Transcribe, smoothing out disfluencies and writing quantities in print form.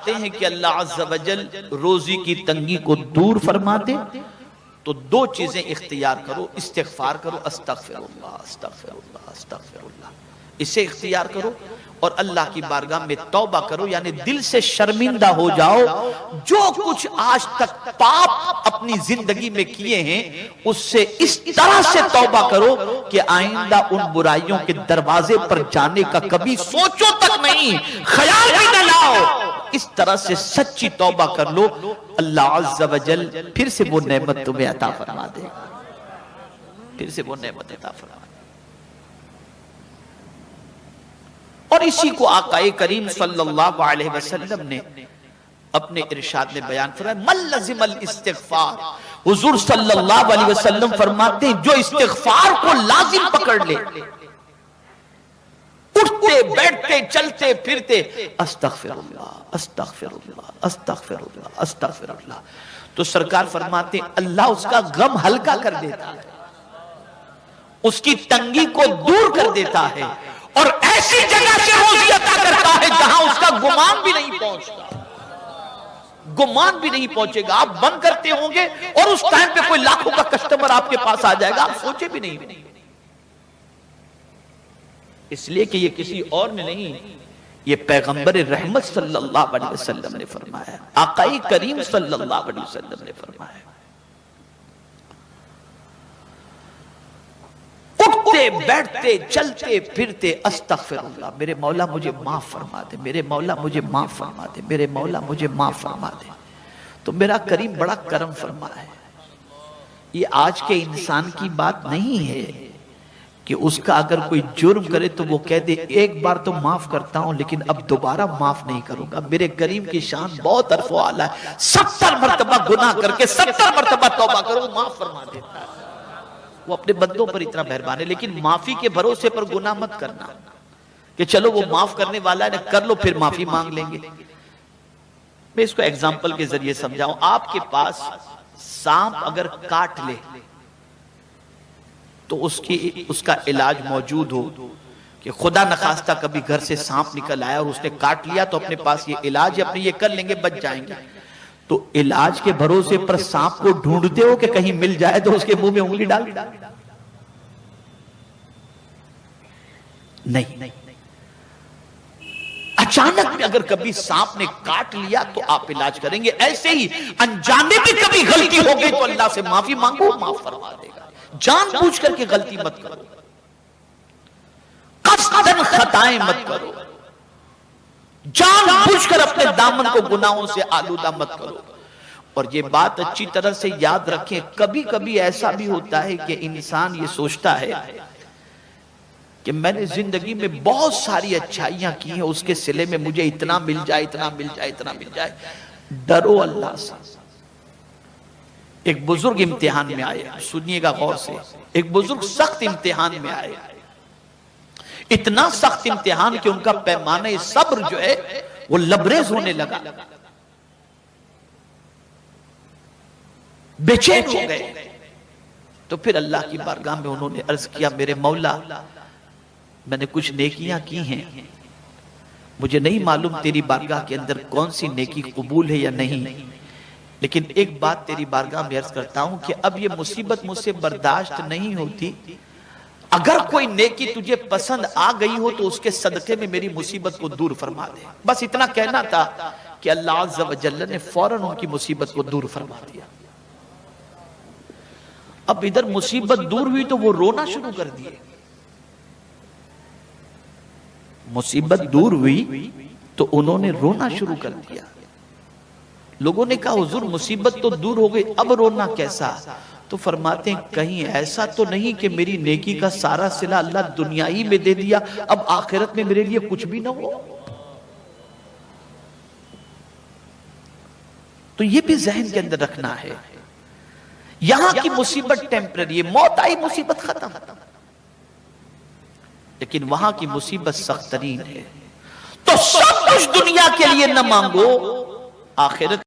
चाहते हैं कि अल्लाह अज़्ज़ा वजल रोजी की तंगी को दूर फरमा दे, तो दो चीजें इख्तियार करो, इस्तिग़फ़ार करो, अस्तग़फ़िरुल्लाह अस्तग़फ़िरुल्लाह अस्तग़फ़िरुल्लाह, इसे इख्तियार करो और अल्लाह की बारगाह में तौबा करो, यानी दिल से शर्मिंदा हो जाओ। जो कुछ आज तक पाप अपनी जिंदगी में किए हैं उससे इस तरह से तौबा करो कि आइंदा उन बुराइयों के दरवाजे पर जाने का कभी सोचो तक नहीं, ख्याल भी न लाओ। इस तरह से सच्ची तौबा कर लो, अल्लाह अज़्ज़ा वजल फिर से वो नेमत तुम्हें अता फरमा देगा, फिर से वो नेमत अता फरमा देगा। और इसी को आकाए करीम सल्लल्लाहु अलैहि वसल्लम ने अपने इरशाद में बयान फरमाया, मल लज़िमल इस्तिग़फ़ार। हुज़ूर सल्लल्लाहु अलैहि वसल्लम फरमाते हैं जो इस्तिग़फ़ार को लाजिम पकड़ ले, उठते बैठते चलते फिरते अस्तग़फ़िरुल्लाह अस्तग़फ़िरुल्लाह अस्तग़फ़िरुल्लाह अस्तग़फ़िरुल्लाह, तो सरकार फरमाते अल्लाह उसका गम हल्का कर देता है, उसकी तंगी को दूर कर देता है और ऐसी जगह से रोजी अता करता है जहां उसका गुमान भी नहीं पहुंचता, गुमान भी नहीं पहुंचेगा। आप बंद करते होंगे और उस टाइम पे कोई लाखों का कस्टमर आपके पास आ जाएगा, आप सोचे भी नहीं। इसलिए कि ये किसी और ने नहीं, ये पैगंबर रहमत सल्लल्लाहु अलैहि वसल्लम ने फरमाया, आकाई करीम सल्लल्लाहु अलैहि वसल्लम ने फरमाया। उठते बैठते चलते फिरते अस्तग़फ़िरुल्लाह, मेरे मौला मुझे माफ फरमा दे, मेरे मौला मुझे माफ फरमा दे, मेरे मौला मुझे माफ फरमा दे। तो मेरा करीम बड़ा करम फरमा है। ये आज के इंसान की बात नहीं है कि उसका अगर कोई जुर्म करे तो वो कह दे एक बार तो माफ करता हूं लेकिन अब दोबारा माफ नहीं करूंगा। मेरे करीम की शान बहुत अरफ़ो आला है, 70 मरतबा गुनाह करके 70 मरतबा तौबा करो, वो माफ फरमा देता है। वो अपने बंदों पर इतना मेहरबान है। लेकिन माफी के भरोसे पर गुनाह मत करना कि चलो वो माफ करने वाला है, कर लो फिर माफी मांग लेंगे। मैं इसको एग्जाम्पल के जरिए समझाऊं। आपके पास सांप अगर काट ले तो उसका इलाज मौजूद हो कि खुदा नखास्ता कभी घर से सांप निकल आया और उसने काट लिया तो अपने पास ये इलाज है, अपने ये कर लेंगे, बच जाएंगे। तो इलाज के भरोसे पर सांप को ढूंढते हो कि कहीं मिल जाए तो उसके मुंह में उंगली डाल नहीं। अचानक में अगर कभी सांप ने काट लिया तो आप इलाज करेंगे। ऐसे ही अनजाने में कभी गलती हो गई तो अल्लाह से माफी मांगो, माफ फरमा देगा। जानबूझ करके गलती मत करो, कसदन खताएं मत करो, जानबूझकर अपने दामन को गुनाहों से आलूदा मत करो। और ये बात अच्छी तरह से याद रखें, कभी कभी ऐसा भी होता है कि इंसान ये सोचता है कि मैंने जिंदगी में बहुत सारी अच्छाइयां की हैं, उसके सिले में मुझे इतना मिल जाए, इतना मिल जाए, इतना मिल जाए। डरो अल्लाह से। एक बुजुर्ग इम्तिहान में आए, सुनिएगा गौर से। एक बुजुर्ग सख्त इम्तिहान में आए, इतना सख्त इम्तिहान कि उनका पैमाने सब्र जो है वो लबरेज होने लगा, बेचैन हो गए। तो फिर अल्लाह की बारगाह में उन्होंने अर्ज किया, मेरे मौला मैंने कुछ नेकियां की हैं, मुझे नहीं मालूम तेरी बारगाह के अंदर कौन सी नेकी कबूल है या नहीं, लेकिन एक बात तेरी बारगाह में अर्ज करता हूं कि अब ये मुसीबत मुझसे बर्दाश्त नहीं होती। अगर कोई नेकी तुझे पसंद आ गई हो तो उसके सदके में मेरी मुसीबत को दूर फरमा दे। बस इतना कहना था कि अल्लाह अज़्ज़ा व जल्ल ने फौरन उनकी मुसीबत को दूर फरमा दिया। अब इधर मुसीबत दूर हुई तो वो रोना शुरू कर दिए। मुसीबत दूर हुई तो उन्होंने रोना शुरू कर दिया। लोगों ने कहा हुजूर मुसीबत तो दूर हो गई, अब रोना कैसा? तो फरमाते हैं कहीं ऐसा तो नहीं कि मेरी नेकी का सारा सिला अल्लाह दुनिया ही में दे दिया, अब आखिरत में मेरे लिए कुछ भी ना हो। तो ये भी जहन के अंदर रखना है, यहां की मुसीबत टेम्पररी है, मौत आई मुसीबत खत्म, लेकिन वहां की मुसीबत सख्त तरीन है। तो सब कुछ दुनिया के लिए न मांगो, आखिरत